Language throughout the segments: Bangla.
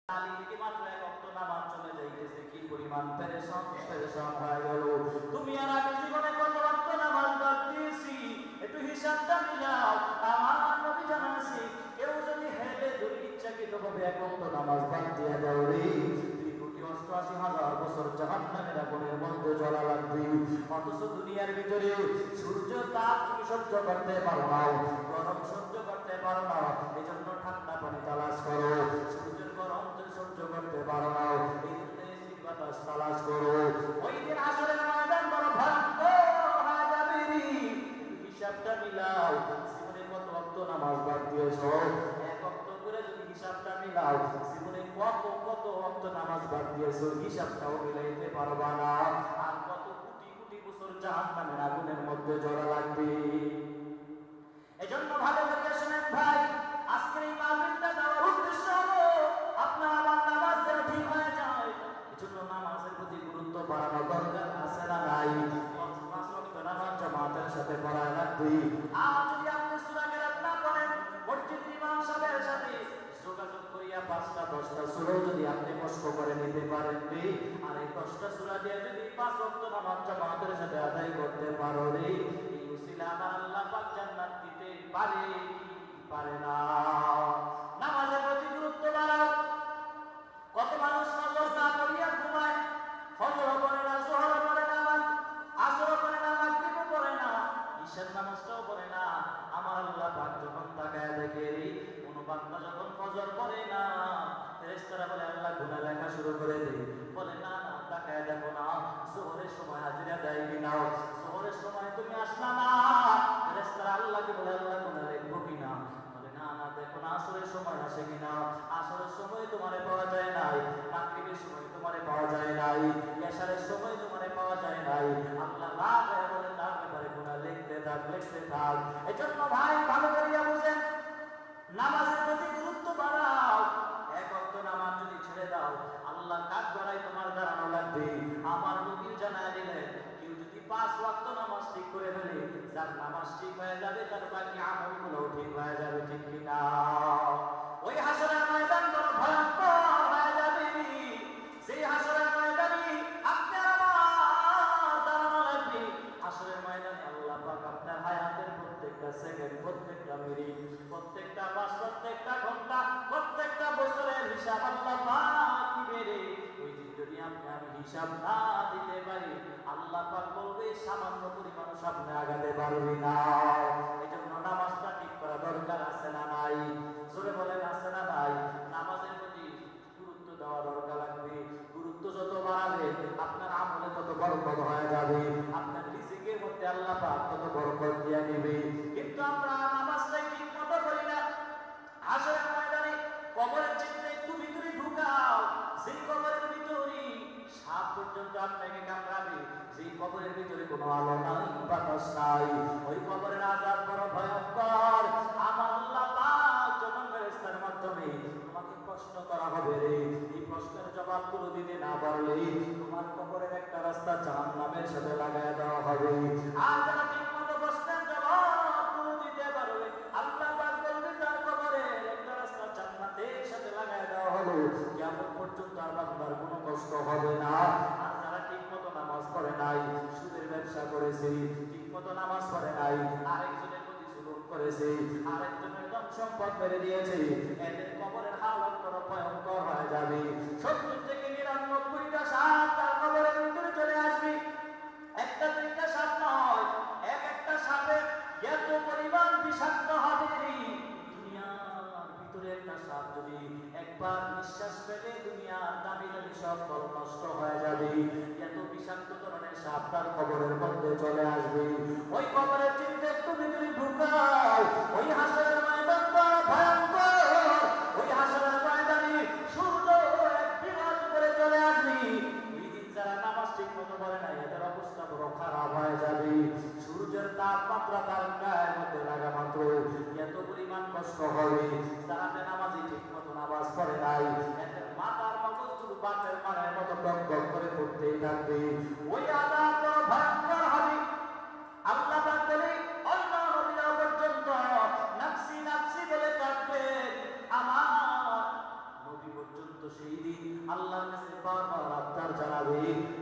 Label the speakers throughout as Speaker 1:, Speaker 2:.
Speaker 1: আলী থেকে মাত্র এক ওয়াক্ত নামাজ চলে যাইতেছে, কি পরিমাণ পেরেশান হয়ে গেল। তুমি আর আমি জীবনে কত ওয়াক্ত নামাজ বাদ দিয়েছি, একটু হিসাবটা মিলাও। আমার নবী জানাছে, কেউ যদি হেলে ধরে ইচ্ছাকৃতভাবে এক ওয়াক্ত নামাজ বাদ দিয়ে দাও রে, 2,88,000 বছর জাহান্নামের আগুনের মধ্যে জ্বলা লাগবে। অথচ দুনিয়ার ভিতরে সূর্য তাপ তুমি সহ্য করতে পারো না, গরম সহ্য করতে পারো না, এই জন্য ঠান্ডা পানি তালাশ করো। সূর্যের গরম তুমি সহ্য করতে পারো না, এই জন্য এসির বাতাস তালাশ করো। ওই দিন আসরের ময়দান বড় ভয়ঙ্কর হয়ে যাবে রে। হিসাবটা মিলাও, জীবনে কত ওয়াক্ত নামাজ বাদ দিয়েছো, এক ওয়াক্ত করে যদি হিসাবটা মিলাও, জীবনে কত কত ওয়াক্ত নামাজ বাদ দিয়েছো, হিসাবটাও মিলাইতে পারবা না। আর কত কোটি কোটি বছর জাহান্নামের আগুনের মধ্যে জ্বলা লাগবে। এজন্য ভালো করে শুনেন ভাই, আজকের এই মাহফিলটা দেওয়ার উদ্দেশ্য হলো আপনার আমার নামাজ যেন ঠিক হয়ে যায়। এজন্য নামাজের প্রতি গুরুত্ব বাড়ানো দরকার আছে না নাই? 5 ওয়াক্ত নামাজ জামাতের সাথে পড়া লাগবে। আর যদি আপনি সূরা কেরাত না পড়েন, মসজিদের ইমাম সাহেবের সাথে যোগাযোগ করিয়া 5টা 10টা সূরা যদি আপনি কষ্ট করে নিতে পারেন রে, আর এই 10টা সূরা দিয়ে যদি 5 ওয়াক্ত নামাজ জামাতের সাথে আদায় করতে পারো রে, এই উসিলা আমার আল্লাহ পাক জান্নাত দিতে পারে কি পারে না? নামাজের প্রতি গুরুত্ব বাড়াও। কত মানুষ ফজর না পড়িয়া ঘুমায়, ফজর পড়ে না, যোহর পড়ে না, আসর পড়ে না, মাগরিব পড়ে না, ঈশার নামাজটাও পড়ে না। আমার আল্লাহ পাক যখন তাকায় দেখে রে, কোন বান্দা যখন ফজর পড়ে না, ফেরেশতারা বলে আল্লাহ গুনাহ লেখা শুরু করে দেয়। বলে না না, তাকায় দেখো না, যোহরের সময় হাজিরা দেয় কিনা, যোহরের সময় তুমি আসলা না। ফেরেশতারা আল্লাহকে বলে আল্লাহ গুনাহ লিখবো কিনা, বলে না না, দেখো না আসরের সময় আসে কিনা, আসরের সময় তোমারে পাওয়া যায় নাই, মাগরিবের সময় তোমারে পাওয়া যায় নাই, ইশারের সময় তোমারে পাওয়া যায় নাই। আল্লাহ রাগ হয়ে বলে তার ব্যাপারে গুনাহ লিখতে থাক, লিখতে থাক। এজন্য ভাই ভালো করিয়া বুঝেন, নামাজের প্রতি গুরুত্ব বাড়াও। এক ওয়াক্ত নামাজ যদি ছেড়ে দাও, আল্লাহ কাঠ গড়াই তোমার দাঁড়ানো লাগবে। আমার নবী জানায় দিলেন, কেউ যদি 5 ওয়াক্ত নামাজ ঠিক করে ফেলে, যার নামাজ ঠিক হয়ে যাবে, তার বাকি আমলগুলো ঠিক হয়ে যাবে, ঠিক কিনা? ওই হাসরের ময়দান বড় ভয়ঙ্কর হয়ে যাবে। সেই হাসরের ময়দানে আপনার আমার দাঁড়ানো লাগবে। হাসরের ময়দানে আল্লাহ পাক আপনার হায়াতের প্রত্যেকটা সেকেন্ড, প্রত্যেকটা মিনিট, প্রত্যেকটা মাস, প্রত্যেকটা ঘন্টা, প্রত্যেকটা বছরের হিসাব আল্লাহ পাক দিবে রে। ওই দিন যদি আমি হিসাব না দিতে পারি, আল্লাহ পাক বলবে সামান্য পরিমাণ সামনে আগাতে পারবি না। এজন্য নামাজটা ঠিক করা দরকার আছে না নাই? জোরে বলেন আছে না নাই? নামাজের প্রতি গুরুত্ব দেওয়া দরকার লাগবে। গুরুত্ব যত বাড়াবে, আপনার আমলে তত বরকত হয়ে যাবে, আপনার রিজিকের মধ্যে আল্লাহ পাক তত বরকত দিয়ে দিবে। কিন্তু আমরা নামাজটাই ঠিক মতো করি না। হাসরের ময়দানে কবরের চিন্তা একটু ভিতরে ঢুকাও, সেই কবরের ভিতরে সাপ পর্যন্ত আপনাকে কামড়াবে, সেই কবরের ভিতরে কোনো আলো নাই, বাতাস নাই, ওই কবরের আযাব বড় ভয়ঙ্কর। আমার আল্লাহ পাক যখন ফেরেশতার মাধ্যমে তোমাকে প্রশ্ন করা হবে রে, এই প্রশ্নের জবাবগুলো দিতে না পারলে তোমার কবরের একটা রাস্তা জাহান্নামের সাথে লাগায় দেওয়া হবে। আর যারা ঠিকমতো প্রশ্নের জবাবগুলো দিতে পারবে, আল্লাহ পাক বলবে তার কবরের একটা রাস্তা জান্নাতের সাথে লাগায় দেওয়া হলো, কিয়ামত পর্যন্ত আর বান্দার কোনো কষ্ট হবে না। আর যারা ঠিকমতো নামাজ পড়ে নাই, সুদের ব্যবসা করেছে, ঠিকমতো নামাজ পড়ে নাই, আরেকজনের প্রতি জুলুম করেছে, আরেকজনের ধন সম্পদ মেরে দিয়েছে, এদের কবরের হালত বড় ভয়ঙ্কর হয়ে যাবে। 70 থেকে 99টা সাপ তার কবরের ভিতরে চলে আসবে। একটা দুইটা সাপ নয়, এক একটা সাপের এত পরিমাণ বিষাক্ত হবে রে। দুনিয়ার ভিতরে একটা সাপ যদি একবার নিঃশ্বাস ফেলে, দুনিয়ার দামি দামি সব ফল নষ্ট হয়ে যাবে। এত বিষাক্ত ধরনের সাপ তার কবরের মধ্যে চলে আসবে। ওই কবরের চিন্তা একটু ভিতরে ঢুকাও। ওই হাসরের ময়দান বড় ভয়ঙ্কর। ওই হাসরের ময়দানে সূর্য এক বিরাট করে চলে আসবে। ওই দিন যারা নামাজ ঠিক মতো পড়ে না, এদের অবস্থা বড় খারাপ হয়ে যাবে। সূর্যের তাপমাত্রা তার গায়ের মধ্যে লাগা মাত্র এত পরিমাণ কষ্ট হবে। যারা নামাজি ঠিক মতো নামাজ পড়ে নাই, এদের মাথার মগজগুলো বাতের মারের মতো টক টক করে পড়তেই থাকবে। ওই আযাব বড় ভয়ঙ্কর হবে। আল্লাহ পাক বলে, অন্য নবীরা পর্যন্ত নাফসি নাফসি বলে কাঁদবে, আমার নবী পর্যন্ত সে আল্লাহর কাছে বারবার আবদার জানাবে,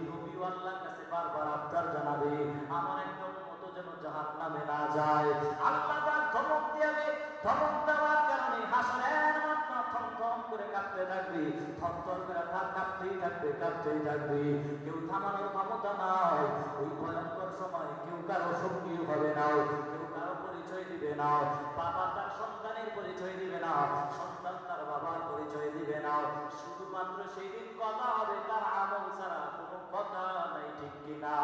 Speaker 1: নবীও আল্লাহর কাছে বারবার আবদার জানাবে, আমার একটা উম্মত যেন জাহান্নামে না যায়। আল্লাহ পাক ধমক দিবে, ধমক দেওয়ার কারণে হাসরের মাঠটা থমথম করে কাঁপতে থাকবে, থরথর করে কাঁপতেই থাকবে, কাঁপতেই থাকবে। কেউ থামানোর ক্ষমতা নাই। ওই ভয়ঙ্কর সময় কেউ কারো সঙ্গী হবে না, কেউ কারো পরিচয় দিবে না। বাবা তার সন্তানের পরিচয় দিবে না, সন্তান তার বাবার পরিচয় দিবে না। শুধুমাত্র সেই দিন কথা হবে তার আমল ছাড়া কোনো কথা নাই, ঠিক কিনা?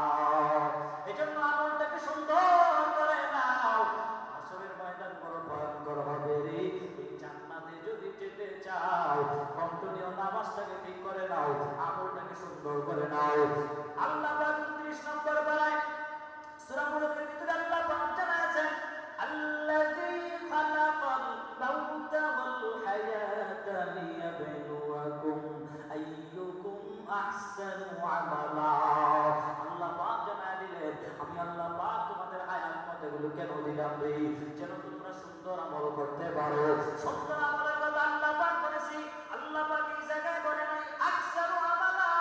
Speaker 1: এজন্য আমলটাকে সুন্দর করে নাও। আসরের ময়দান বড় ভয়ঙ্কর হবে রে। এই জান্নাতে যদি যেতে চাও, কন্টিনিউ নামাজটাকে ঠিক করে নাও, আমলটাকে সুন্দর করে নাও। আল্লাহ পাক 29 নম্বর পারায় সূরা মুলকের ভিতরে আল্লাহ পাক জানাচ্ছেন, আল্লাযী খালাকাল মাউতা ওয়াল হায়াতা লিয়াবলুয়াকুম আইয়ুকুম আহসানু আমালা। আল্লাহ পাক জানায় দিলেন, আমি আল্লাহ পাক তোমাদের হায়াত মতগুলো কেন দিলাম রে? যেন তোমরা সুন্দর আমল করতে পারো। সুন্দর আমলের কথা আল্লাহ পাক বলেছি। আল্লাহ পাক এই জায়গায় বলে নাই আহসানু আমালা,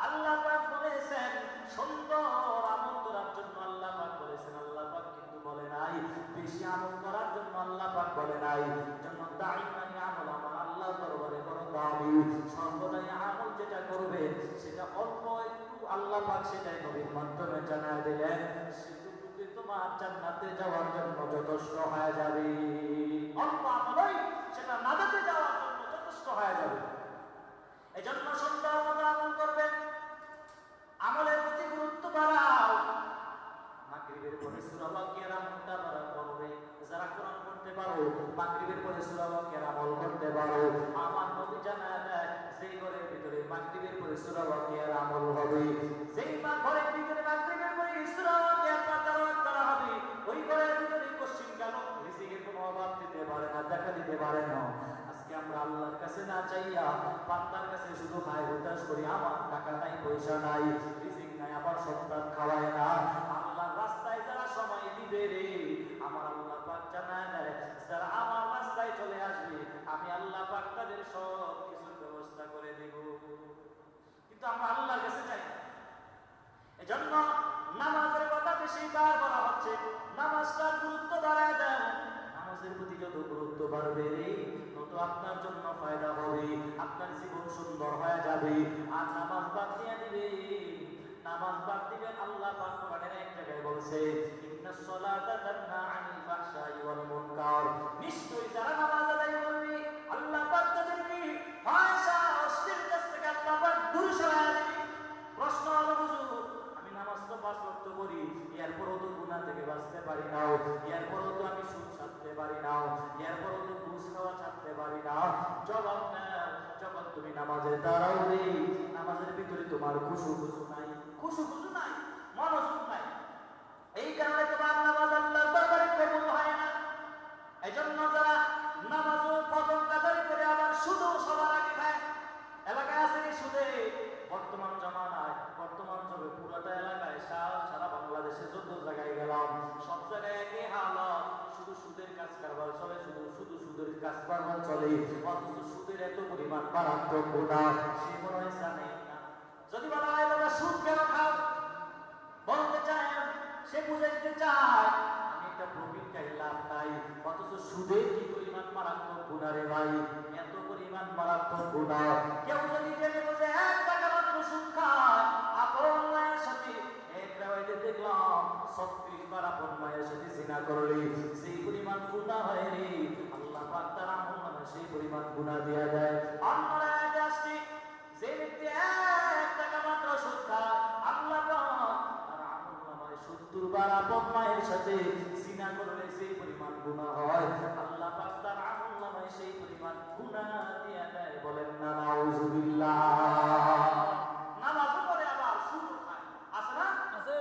Speaker 1: আল্লাহ পাক বলেছেন সুন্দর আমল করার জন্য। আল্লাহ পাক বলেছেন, আল্লাহ পাক কিন্তু বলে নাই বেশি আমল করার জন্য। আল্লাহ পাক বলে নাই জন্য দাইমানি আমল আমার আল্লাহর দরবারে বড় দামি। সর্বদাই আমল যেটা করবে সেটা অল্প একটু আল্লাহ পাক সেটাই নবীর মাধ্যমে জানায় দিলেন, সেটুকুকে তোমার জান্নাতে যাওয়ার জন্য যথেষ্ট হয়ে যাবে। অল্প আমলই সেটা নাজাতে যাওয়ার জন্য যথেষ্ট হয়ে যাবে। এজন্য সুন্দর মতো আমল করবেন, আমলের প্রতি গুরুত্ব বাড়াও। মাগরিবের পরে সূরা বাকিয়ার আমলটা বাড়া করবে। যারা কোরআন পড়তে পারো, মাগরিবের পরে সূরা বাকিয়ার আমল করতে পারো। আমার নবী জানায় দেয়, যেই ঘরের ভিতরে মাগরিবের পরে সূরা বাকিয়ার আমল হবে, যেই ঘরের ভিতরে মাগরিবের পরে সূরা বাকিয়ার তেলাওয়াত করা হবে, ওই ঘরের ভিতরে কোশ্চিন কেন রিজিকের কোনো অভাব দিতে পারে না, দেখা দিতে পারে না। আজকে আমরা আল্লাহর কাছে না চাইয়া বান্দার কাছে শুধু হায় হতাশ করি, আমার টাকা নাই, পয়সা নাই, রিজিক নাই, আমার সন্তান খাওয়ায় না। আল্লাহর রাস্তায় যারা সময় দিবে রে, আমার আল্লাহ পাক জানায় দেয়, যারা আমার রাস্তায় চলে আসবে আমি আল্লাহ পাক তাদের সব কিছুর ব্যবস্থা করে দেব। কিন্তু আমরা আল্লাহর কাছে চাই না। এজন্য নামাজের কথা বেশি কার বলা হচ্ছে, নামাজটার গুরুত্ব বাড়ায় দেন। নামাজের প্রতি যত গুরুত্ব বাড়বে রে, তত আপনার জন্য ফায়দা হবে, আপনার জীবন সুন্দর হয়ে যাবে। আর নামাজ বাদ দিয়ে দিবে, নামাজ বাদ দিবেন। আল্লাহ পাক কোরআনের এক জায়গায় বলছে, ইন্নাস সালাতা তানহা আনিল ফাহশাই ওয়াল মুনকার। নিশ্চয়ই যারা নামাজ আদায় করবে আল্লাহ পাক তাদেরকে ফাহশা অশ্লীল কাজ থেকে আল্লাহ পাক দূরে সরায় দিবে। প্রশ্ন হলো, হুজুর আমি নামাজ তো 5 ওয়াক্ত করি, এরপরও তো গুনাহ থেকে বাঁচতে পারি না, এরপরও তো আমি সুদ ছাড়তে পারি না, এরপরও তো ঘুষ খাওয়া ছাড়তে পারি না। জবাব নাও, যখন তুমি নামাজে দাঁড়াও রে, নামাজের ভিতরে তোমার খুশু নাই, খুশু নাই, মনোযোগ নাই। এই কারণে তোমার নামাজ আল্লাহর দরবারে কবুল হয় না। এজন্য যারা নামাজও প্রথম কাতারে করে আবার সুদও সবার আগে খায়, এলাকায় আছে কি সুদে? বর্তমান জামানায়, বর্তমান যুগে পুরোটা এলাকায়, সারা বাংলাদেশে যত জায়গায় গেলাম সব জায়গায় একই হালত, শুধু সুদের কাজ কারবার চলে, শুধু সুদের কাজ কারবার চলে। অথচ সুদের এত পরিমাণ মারাত্মক গুনাহ সে মনে হয় জানে না। যদি বলা হয় বাবা সুদ কেন খাও, বলতে চায়, সে বুঝাইতে চায় আমি একটা প্রফিট খাই, লাভ নাই। অথচ সুদের কি পরিমাণ মারাত্মক গুনাহ রে ভাই, এত পরিমাণ মারাত্মক গুনাহ। কেউ যদি জেনে বুঝে 1 টাকা মাত্র সুদ খায়, আপন মায়ের সাথে, এক রাওয়াইতে দেখলাম 36 বার আপন মায়ের সাথে জিনা করলে সেই পরিমাণ গুনাহ হয় রে, আল্লাহ পাক তার আমলনামায় সেই পরিমাণ গুনাহ দেয়া দেয়। আমরা আয়াতে আসছি, যে ব্যক্তি 1 টাকা মাত্র সুদ খায়, আল্লাহ পাক তার আমলনামায় 70 বার আপন মায়ের সাথে জিনা করলে সেই পরিমাণ গুনাহ হয়, আল্লাহ পাক তার আমলনামায় সেই পরিমাণ গুনাহ দেয়া দেয়। বলেন না নাউজুবিল্লাহ। নামাজ পড়ে আবার সুদ খায়, আছে না? আছে।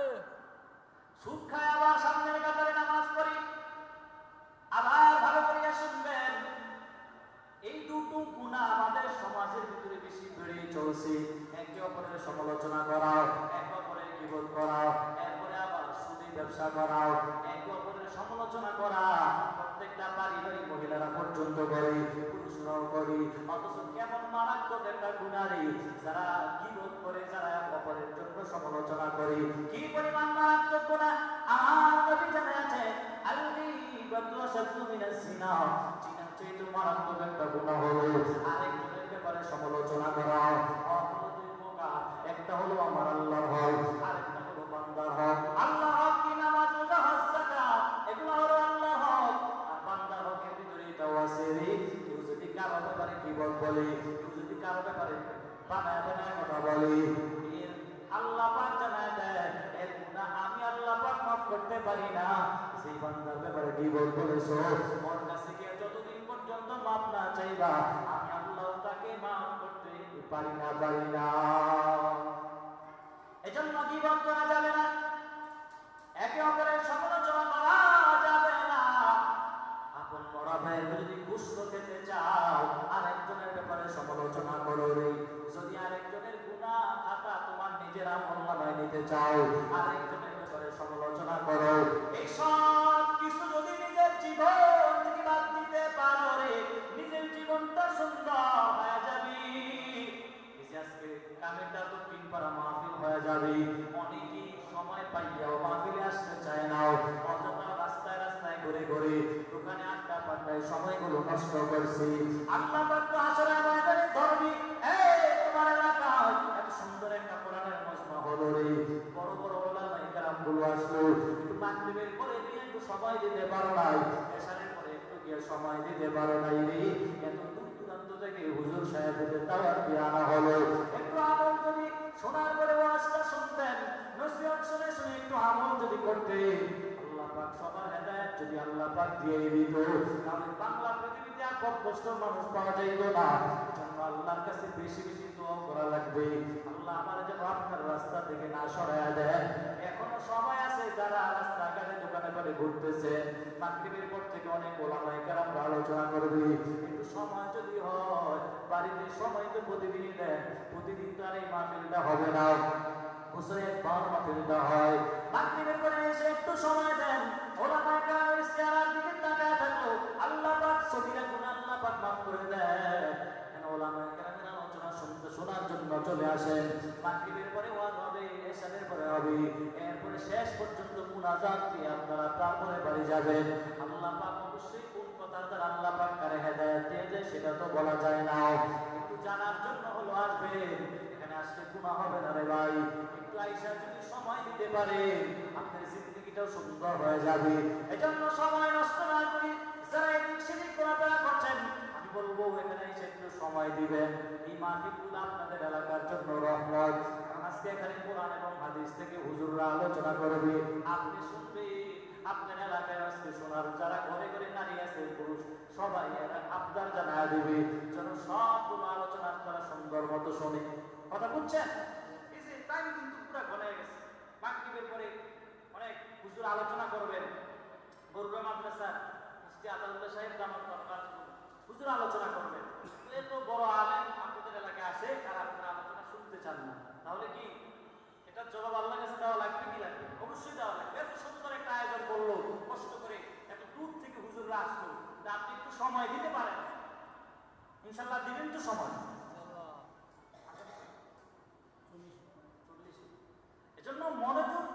Speaker 1: সুদ খায় আবার সামনের কাতারে নামাজ পড়ি। আবার ভালো করিয়া শুনবেন, এই দুটো গুনাহ আমাদের সমাজের ভিতরে বেশি বেড়ে চলছে। একে অপরের সমালোচনা করা, একে অপরের গীবত করা, এরপরে আবার সুদে ব্যবসা করা, একে অপরের সমালোচনা করা। প্রত্যেকটা পারিবারিক মহিলারা পর্যন্ত করে, পুরুষরাও করে। মারাত্মক একটা গুনাহী, যারা গীবত করে, যারা অপরের জন্য সমালোচনা করে, কি পরিমাণ মারাত্মক গুনাহ। আমার নবী জানাতে আল-গীবাতু আশাদ্দু মিনাজ জিনা, জিনার চেয়ে মারাত্মক একটা গুনাহ হলো আরেকজনের ব্যাপারে সমালোচনা করা। হলো দুই প্রকার, একটা হলো আমার আল্লাহর হক, আরেকটা হলো বান্দার হক। আল্লাহর হক কি? নামাজ, রোজা, হজ, যাকাত, এগুলো হলো আল্লাহর হক। আর বান্দার হকের ভিতরে এটাও আছে রে, কেউ যদি কারো ব্যাপারে গীবত বলে, কেউ যদি কারো ব্যাপারে বানায় বানায় কথা বলে, এর আল্লাহ পাক জানায় দেয় এর গুনাহ আমি আল্লাহ পাক মাফ করতে পারি না। সেই বান্দার ব্যাপারে গীবত বলেছো, ওর কাছে গিয়ে যতদিন পর্যন্ত মাফ না চাইবা, আমি আল্লাহ তাকে মাফ করতে পারি না। এজন্য গীবত করা যাবে না, একে অপরের সমালোচনা করা যাবে না। আপন মরা ভাইয়ের যদি গোশত খেতে চাও, আরেকজনের ব্যাপারে সমালোচনা করো রে। যদি আরেকজনের গুনাহ খাতা তোমার নিজের আমলনামায় নিতে চাও, আরেকজনের ব্যাপারে সমালোচনা করো। এই সব কিছু যদি নিজের জীবন থেকে বাদ দিতে পারো রে, নিজের জীবনটা সুন্দর হয়ে যাবে। আজকে কামেরটা তো তিন পারা মাহফিল হয়ে যাবে, অনেকেই সময় পাইয়াও মাহফিলে আসতে চায় না, অযথা রাস্তায় রাস্তায় ঘুরে ঘুরে দোকানে আড্ডা পাড্ডায় সময়গুলো নষ্ট করছি। আল্লাহ পাক তো হাসরের ময়দানে ধরবি, এই তোমার এলাকায় এত সুন্দর একটা কোরআনের মজমা হলো রে, বড় বড় ওলামায়ে কেরাম গুলো আসলো, একটু মাগরিবের পরে দিয়ে একটু সময় দিতে পারো নাই, এশারের পরে একটু গিয়ে সময় দিতে পারো নাই রে। এত থেকে হুজুর সাহেবদের দাওয়াত দিয়ে আনা হলো, একটু আমল যদি শোনার পরে ওয়াজটা শুনতেন, নসিহত শুনে শুনে একটু আমল যদি করতেন, আল্লাহ পাক সবার হেদায়েত যদি আল্লাহ পাক দিয়ে দিত, তাহলে বাংলা পৃথিবীতে আর পথভ্রষ্ট মানুষ পাওয়া যাইত না। এজন্য আল্লাহর কাছে বেশি বেশি দোয়া করা লাগবে, আল্লাহ আমাদের যেন আপনার রাস্তা থেকে না সরায়া দেন। এখনো সময় আছে, যারা রাস্তাঘাটে দোকানে পারে ঘুরতেছেন, মাগরিবের পর থেকে অনেক ওলামায়ে কেরাম আলোচনা করবে, একটু সময় যদি হয় বাড়িতে সময় তো প্রতিদিনই দেন, প্রতিদিন তো আর এই মাহফিলটা হবে না, বছরে একবার মাহফিলটা হয়। মাগরিবের পরে এসে একটু সময় দেন, ওলামায়ে কেরামের চেহারার দিকে তাকায় থাকলো, আল্লাহ পাক সগীরা গুনাহ আল্লাহ পাক মাফ করে দেন। কেন ওলামায়ে কেরামের আলোচনা শুনতে শোনার জন্য চলে আসেন। মাগরিবের পরে ওয়াজ হবে, এশারের পরে হবে, এরপরে শেষ পর্যন্ত মুনাজাত দিয়ে আপনারা তারপরে বাড়ি যাবেন। আল্লাহ পাক অবশ্যই কোন কথার দ্বারা আল্লাহ পাক কারে হেদায়েত দিয়ে যায় সেটা তো বলা যায় না, কিন্তু জানার জন্য হলো আসবেন। এখানে আসলে গুনাহ হবে না রে ভাই, একটু আইসা যদি সময় দিতে পারে আপনার জিন্দগিটাও সুন্দর হয়ে যাবে। এজন্য সময় নষ্ট না করি, যারা এদিক সেদিক ঘোরাফেরা করছেন, আমি বলবো এখানে এসে একটু সময় দিবেন। এই মাহফিলগুলো আপনাদের এলাকার জন্য রহমত, কারণ আজকে এখানে কোরআন এবং হাদিস থেকে হুজুররা আলোচনা করবে, আপনি শুনবেন। আপনার এলাকায় আজকে শোনার যারা ঘরে ঘরে নারী আছে, পুরুষ সবাই আবদার জানায় দিবে যেন সবগুলো আলোচনা আপনারা সুন্দর মতো শোনে। কথা বুঝছেন? এই যে টাইম কিন্তু পুরো ঘনে গেছে, মাগরিবের পরে অনেক হুজুর আলোচনা করবেন, বরুড়া মাদ্রাসা মুফতি আতাউল্লাহ সাহেব দামাত বরকাত হুজুর আলোচনা করবেন। এত বড় আলেম আপনাদের এলাকায় আসে, আর আপনারা আলোচনা শুনতে চান না, তাহলে কি এটার জবাব আল্লাহর কাছে দেওয়া লাগবে কি লাগবে? অবশ্যই দেওয়া লাগবে। এত সুন্দর একটা আয়োজন করলো, কষ্ট করে এত দূর থেকে হুজুররা আসলো, আপনি একটু সময় দিতে পারেন, ইনশাল্লাহ দিবেন তো সময়। এজন্য মনোযোগ,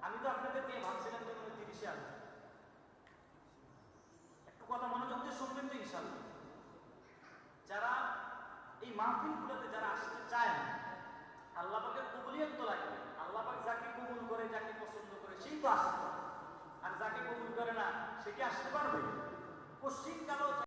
Speaker 1: আমি তো আপনাদেরকে ভাবছিলাম যে 30-এ আসবে, একটু কথা মনোযোগ দিয়ে শুনবেন তো ইনশাল্লাহ। যারা এই মাহফিলগুলোতে যারা আসতে চায় না, আল্লাহ পাকের কবুলিয়ত তো লাগবে। আল্লাহ পাক যাকে কবুল করে, যাকে পছন্দ করে সেই তো আসতে পারে, আর যাকে কবুল করে না সে কি আসতে পারবে? পশ্চিমকালেও